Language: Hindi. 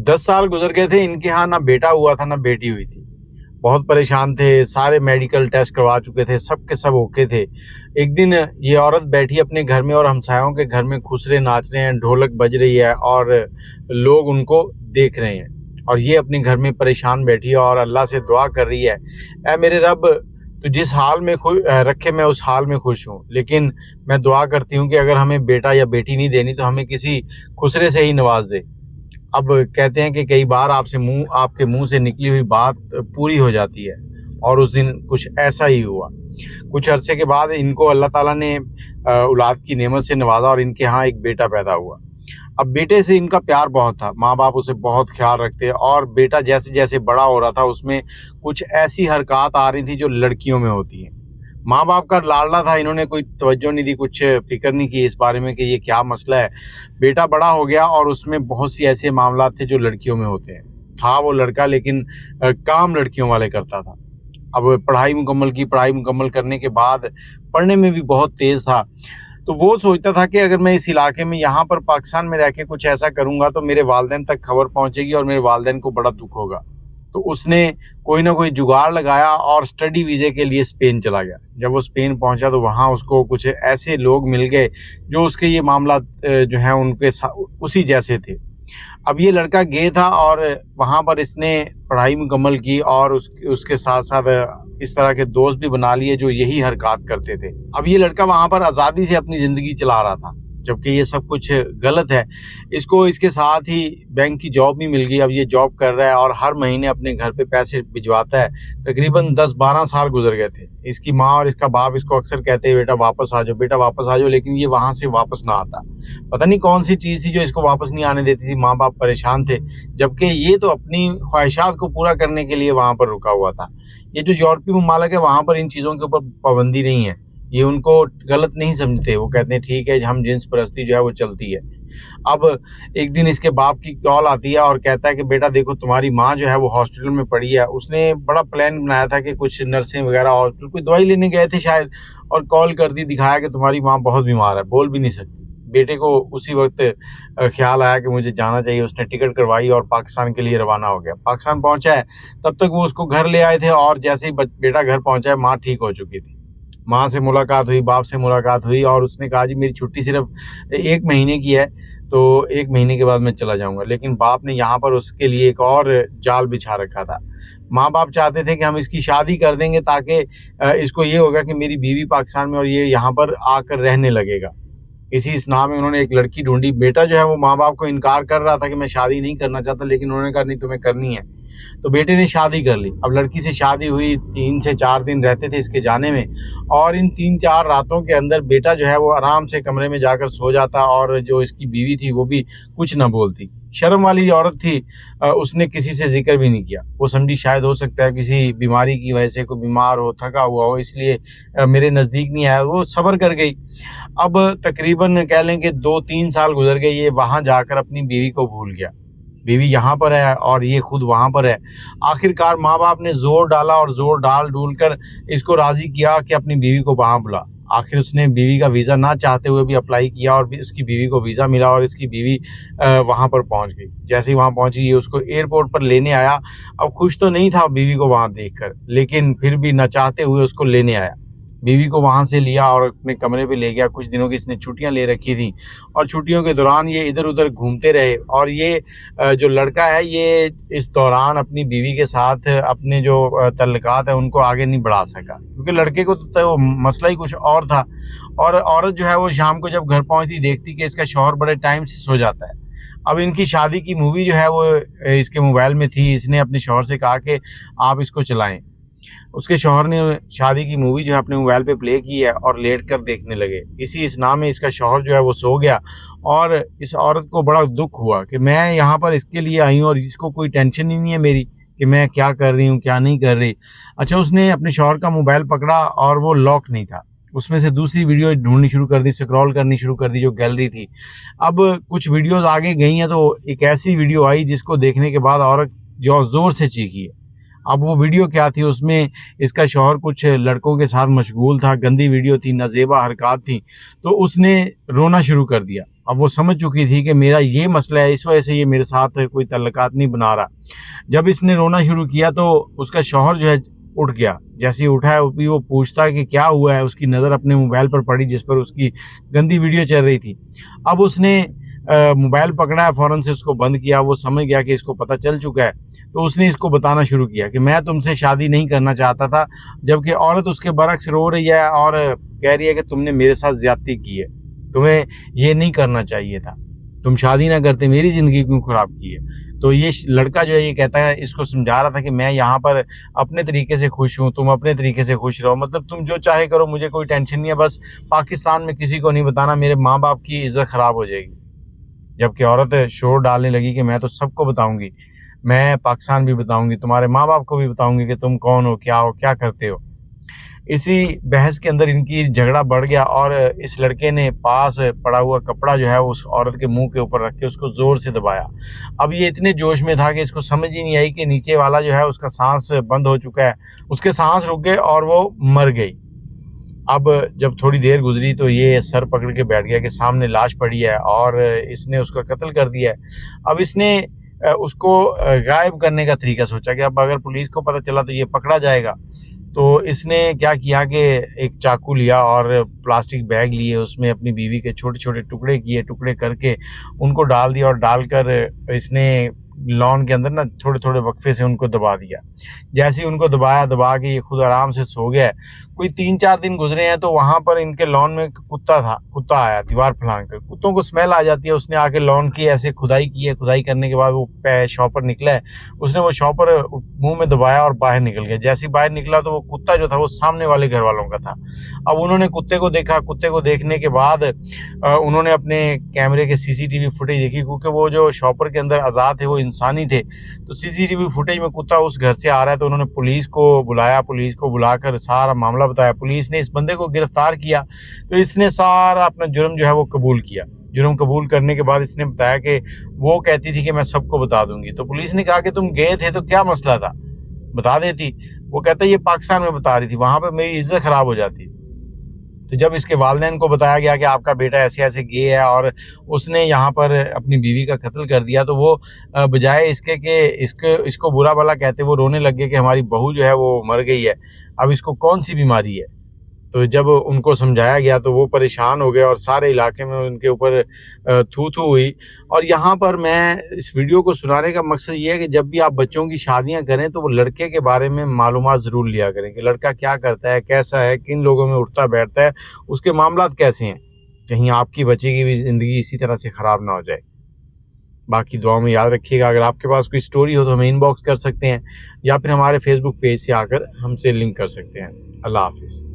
10 साल गुजर गए थे, इनके यहाँ ना बेटा हुआ था ना बेटी हुई थी। बहुत परेशान थे, सारे मेडिकल टेस्ट करवा चुके थे, सब के सब ओके थे। एक दिन ये औरत बैठी अपने घर में और हमसायों के घर में खुश रहे, नाच रहे हैं, ढोलक बज रही है और लोग उनको देख रहे हैं और ये अपने घर में परेशान बैठी है और अल्लाह से दुआ कर रही है, ऐ मेरे रब तो जिस हाल में रखे मैं उस हाल में खुश हूँ, लेकिन मैं दुआ करती हूँ कि अगर हमें बेटा या बेटी नहीं देनी तो हमें किसी खुसरे से ही नवाज दे। अब कहते हैं कि कई बार आपके मुंह से निकली हुई बात पूरी हो जाती है और उस दिन कुछ ऐसा ही हुआ। कुछ अरसे के बाद इनको अल्लाह ताला ने औलाद की नेमत से नवाजा और इनके यहाँ एक बेटा पैदा हुआ। अब बेटे से इनका प्यार बहुत था, माँ बाप उसे बहुत ख्याल रखते और बेटा जैसे जैसे बड़ा हो रहा था उसमें कुछ ऐसी हरकत आ रही थी जो लड़कियों में होती हैं। माँ बाप का लाडला था, इन्होंने कोई तवज्जो नहीं दी, कुछ फिक्र नहीं की इस बारे में कि ये क्या मसला है। बेटा बड़ा हो गया और उसमें बहुत सी ऐसे मामला थे जो लड़कियों में होते हैं। था वो लड़का लेकिन काम लड़कियों वाले करता था। अब पढ़ाई मुकम्मल करने के बाद पढ़ने में भी बहुत तेज था, तो वो सोचता था कि अगर मैं इस इलाके में यहाँ पर पाकिस्तान में रह के कुछ ऐसा करूँगा तो मेरे वालिदैन तक खबर पहुँचेगी और मेरे वालिदैन को बड़ा दुख होगा। तो उसने कोई ना कोई जुगाड़ लगाया और स्टडी वीज़े के लिए स्पेन चला गया। जब वो स्पेन पहुंचा तो वहाँ उसको कुछ ऐसे लोग मिल गए जो उसके ये मामला जो है उनके उसी जैसे थे। अब ये लड़का गया था और वहाँ पर इसने पढ़ाई मुकम्मल की और उसके साथ साथ इस तरह के दोस्त भी बना लिए जो यही हरकत करते थे। अब ये लड़का वहाँ पर आज़ादी से अपनी ज़िंदगी चला रहा था, जबकि ये सब कुछ गलत है। इसको इसके साथ ही बैंक की जॉब भी मिल गई। अब ये जॉब कर रहा है और हर महीने अपने घर पे पैसे भिजवाता है। तकरीबन 10-12 साल गुजर गए थे। इसकी माँ और इसका बाप इसको अक्सर कहते हैं बेटा वापस आ जाओ, बेटा वापस आ जाओ, लेकिन ये वहाँ से वापस ना आता। पता नहीं कौन सी चीज़ थी जो इसको वापस नहीं आने देती थी। माँ बाप परेशान थे, जबकि ये तो अपनी ख्वाहिशात को पूरा करने के लिए वहाँ पर रुका हुआ था। ये जो यूरोपीय ममालिक है वहाँ पर इन चीज़ों के ऊपर पाबंदी नहीं है, ये उनको गलत नहीं समझते। वो कहते हैं ठीक है, हम जिन्स परस्ती जो है वो चलती है। अब एक दिन इसके बाप की कॉल आती है और कहता है कि बेटा देखो तुम्हारी माँ जो है वो हॉस्पिटल में पड़ी है। उसने बड़ा प्लान बनाया था कि कुछ नर्सें वगैरह हॉस्पिटल कोई दवाई लेने गए थे शायद, और कॉल कर दी, दिखाया कि तुम्हारी माँ बहुत बीमार है, बोल भी नहीं सकती। बेटे को उसी वक्त ख्याल आया कि मुझे जाना चाहिए। उसने टिकट करवाई और पाकिस्तान के लिए रवाना हो गया। पाकिस्तान पहुंचा है, तब तक वो उसको घर ले आए थे और जैसे ही बेटा घर पहुंचा है माँ ठीक हो चुकी थी। माँ से मुलाकात हुई, बाप से मुलाकात हुई और उसने कहा जी मेरी छुट्टी सिर्फ 1 महीने की है, तो 1 महीने के बाद मैं चला जाऊंगा। लेकिन बाप ने यहाँ पर उसके लिए एक और जाल बिछा रखा था। माँ बाप चाहते थे कि हम इसकी शादी कर देंगे ताकि इसको ये होगा कि मेरी बीवी पाकिस्तान में और ये यहाँ पर आकर रहने लगेगा। इसी इस्ना में उन्होंने एक लड़की ढूंढी। बेटा जो है वो माँ बाप को इनकार कर रहा था कि मैं शादी नहीं करना चाहता, लेकिन उन्होंने कहा नहीं तुम्हें करनी है, तो बेटे ने शादी कर ली। अब लड़की से शादी हुई, 3 से 4 दिन रहते थे इसके जाने में और इन 3-4 रातों के अंदर बेटा जो है वो आराम से कमरे में जाकर सो जाता और जो इसकी बीवी थी वो भी कुछ न बोलती। शर्म वाली औरत थी, उसने किसी से जिक्र भी नहीं किया। वो समझी शायद हो सकता है किसी बीमारी की वजह से कोई बीमार हो, थका हुआ हो, इसलिए मेरे नज़दीक नहीं आया। वो सब्र कर गई। अब तकरीबन कह लें कि 2-3 साल गुजर गए। ये वहाँ जाकर अपनी बीवी को भूल गया। बीवी यहाँ पर है और ये खुद वहाँ पर है। आखिरकार माँ बाप ने जोर डाला और जोर डाल कर इसको राज़ी किया कि अपनी बीवी को वहाँ बुला। आखिर उसने बीवी का वीज़ा ना चाहते हुए भी अप्लाई किया और भी उसकी बीवी को वीज़ा मिला और इसकी बीवी वहाँ पर पहुँच गई। जैसे ही वहाँ पहुँची ये उसको एयरपोर्ट पर लेने आया। अब खुश तो नहीं था बीवी को वहाँ देखकर, लेकिन फिर भी न चाहते हुए उसको लेने आया। बीवी को वहाँ से लिया और अपने कमरे पे ले गया। कुछ दिनों की इसने छुट्टियाँ ले रखी थी और छुट्टियों के दौरान ये इधर उधर घूमते रहे और ये जो लड़का है ये इस दौरान अपनी बीवी के साथ अपने जो तल्लुकात है उनको आगे नहीं बढ़ा सका, क्योंकि लड़के को तो मसला ही कुछ और था। और औरत जो है वो शाम को जब घर पहुँचती देखती कि इसका शौहर बड़े टाइम से सो जाता है। अब इनकी शादी की मूवी जो है वो इसके मोबाइल में थी। इसने अपने शौहर से कहा कि आप इसको चलाएँ। उसके शौहर ने शादी की मूवी जो है अपने मोबाइल पे प्ले की है और लेट कर देखने लगे। इसी इस्ना में इसका शौहर जो है वो सो गया और इस औरत को बड़ा दुख हुआ कि मैं यहाँ पर इसके लिए आई हूँ और इसको कोई टेंशन ही नहीं है मेरी कि मैं क्या कर रही हूँ क्या नहीं कर रही। अच्छा, उसने अपने शौहर का मोबाइल पकड़ा और वो लॉक नहीं था। उसमें से दूसरी वीडियो ढूंढनी शुरू कर दी, स्क्रॉल करनी शुरू कर दी जो गैलरी थी। अब कुछ वीडियोज़ आगे गई हैं तो एक ऐसी वीडियो आई जिसको देखने के बाद औरत जो ज़ोर से चीखी है। अब वो वीडियो क्या थी, उसमें इसका शौहर कुछ लड़कों के साथ मशगूल था, गंदी वीडियो थी, नाजेबा हरकत थी, तो उसने रोना शुरू कर दिया। अब वो समझ चुकी थी कि मेरा ये मसला है, इस वजह से ये मेरे साथ कोई तल्लुकात नहीं बना रहा। जब इसने रोना शुरू किया तो उसका शौहर जो है उठ गया। जैसे ही उठा है वो पूछता है कि क्या हुआ है, उसकी नज़र अपने मोबाइल पर पड़ी जिस पर उसकी गंदी वीडियो चल रही थी। अब उसने मोबाइल पकड़ा है, फ़ौरन से उसको बंद किया। वो समझ गया कि इसको पता चल चुका है, तो उसने इसको बताना शुरू किया कि मैं तुमसे शादी नहीं करना चाहता था, जबकि औरत उसके बरक्स रो रही है और कह रही है कि तुमने मेरे साथ ज़्यादती की है, तुम्हें ये नहीं करना चाहिए था, तुम शादी ना करते, मेरी ज़िंदगी क्यों ख़राब की है। तो ये लड़का जो है ये कहता है, इसको समझा रहा था कि मैं यहाँ पर अपने तरीके से खुश हूँ, तुम अपने तरीके से खुश रहो, मतलब तुम जो चाहे करो, मुझे कोई टेंशन नहीं है, बस पाकिस्तान में किसी को नहीं बताना, मेरे माँ बाप की इज़्ज़त ख़राब हो जाएगी। जबकि औरत शोर डालने लगी कि मैं तो सबको बताऊंगी, मैं पाकिस्तान भी बताऊंगी, तुम्हारे माँ बाप को भी बताऊंगी कि तुम कौन हो, क्या करते हो। इसी बहस के अंदर इनकी झगड़ा बढ़ गया और इस लड़के ने पास पड़ा हुआ कपड़ा जो है उस औरत के मुंह के ऊपर रख के उसको ज़ोर से दबाया। अब ये इतने जोश में था कि इसको समझ ही नहीं आई कि नीचे वाला जो है उसका सांस बंद हो चुका है, उसके सांस रुक गए और वो मर गई। अब जब थोड़ी देर गुजरी तो ये सर पकड़ के बैठ गया कि सामने लाश पड़ी है और इसने उसका कत्ल कर दिया है। अब इसने उसको गायब करने का तरीका सोचा कि अब अगर पुलिस को पता चला तो ये पकड़ा जाएगा। तो इसने क्या किया कि एक चाकू लिया और प्लास्टिक बैग लिए, उसमें अपनी बीवी के छोटे-छोटे टुकड़े किए, टुकड़े करके उनको डाल दिया और डालकर इसने लॉन के अंदर ना थोड़े-थोड़े वक्फे से उनको दबा दिया। जैसे ही उनको दबा के ये खुद आराम से सो गया है। कोई 3-4 दिन गुजरे हैं तो वहाँ पर इनके लॉन में कुत्ता आया दीवार फलांग कर। कुत्तों को स्मेल आ जाती है, उसने आके लॉन की ऐसे खुदाई की है, खुदाई करने के बाद वो शॉपर निकला है, उसने वो शॉपर मुँह में दबाया और बाहर निकल गया। जैसे ही बाहर निकला तो वो कुत्ता जो था वो सामने वाले घर वालों का था। अब उन्होंने कुत्ते को देखा, कुत्ते को देखने के बाद उन्होंने अपने कैमरे के सीसीटीवी फुटेज देखी, क्योंकि वो जो शॉपर के अंदर आज़ाद थे वो इंसानी थे। तो सीसीटीवी फुटेज में कुत्ता उस घर से आ रहा है, तो उन्होंने पुलिस को बुलाया, पुलिस को बुलाकर सारा मामला बताया। पुलिस ने इस बंदे को गिरफ्तार किया, तो इसने सारा अपना जुर्म जो है वो कबूल किया। जुर्म कबूल करने के बाद इसने बताया कि वो कहती थी कि मैं सबको बता दूंगी। तो पुलिस ने कहा कि तुम गए थे तो क्या मसला था, बता देती। वो कहता है ये पाकिस्तान में बता रही थी, वहां पर मेरी इज्जत खराब हो जाती। तो जब इसके वालिदैन को बताया गया कि आपका बेटा ऐसे ऐसे गे है और उसने यहाँ पर अपनी बीवी का कत्ल कर दिया, तो वो बजाय इसके कि इसको बुरा भला कहते, वो रोने लग गए कि हमारी बहू जो है वो मर गई है, अब इसको कौन सी बीमारी है। तो जब उनको समझाया गया तो वो परेशान हो गए और सारे इलाके में उनके ऊपर थू-थू हुई। और यहाँ पर मैं इस वीडियो को सुनाने का मकसद ये है कि जब भी आप बच्चों की शादियाँ करें तो वो लड़के के बारे में मालूमात ज़रूर लिया करें कि लड़का क्या करता है, कैसा है, किन लोगों में उठता बैठता है, उसके मामलात कैसे हैं। कहीं आपकी बच्चे की भी ज़िंदगी इसी तरह से ख़राब ना हो जाए। बाकी दुआ में याद रखिएगा। अगर आपके पास कोई स्टोरी हो तो हमें इनबॉक्स कर सकते हैं या फिर हमारे फेसबुक पेज से आकर हमसे लिंक कर सकते हैं। अल्लाह हाफ़िज़।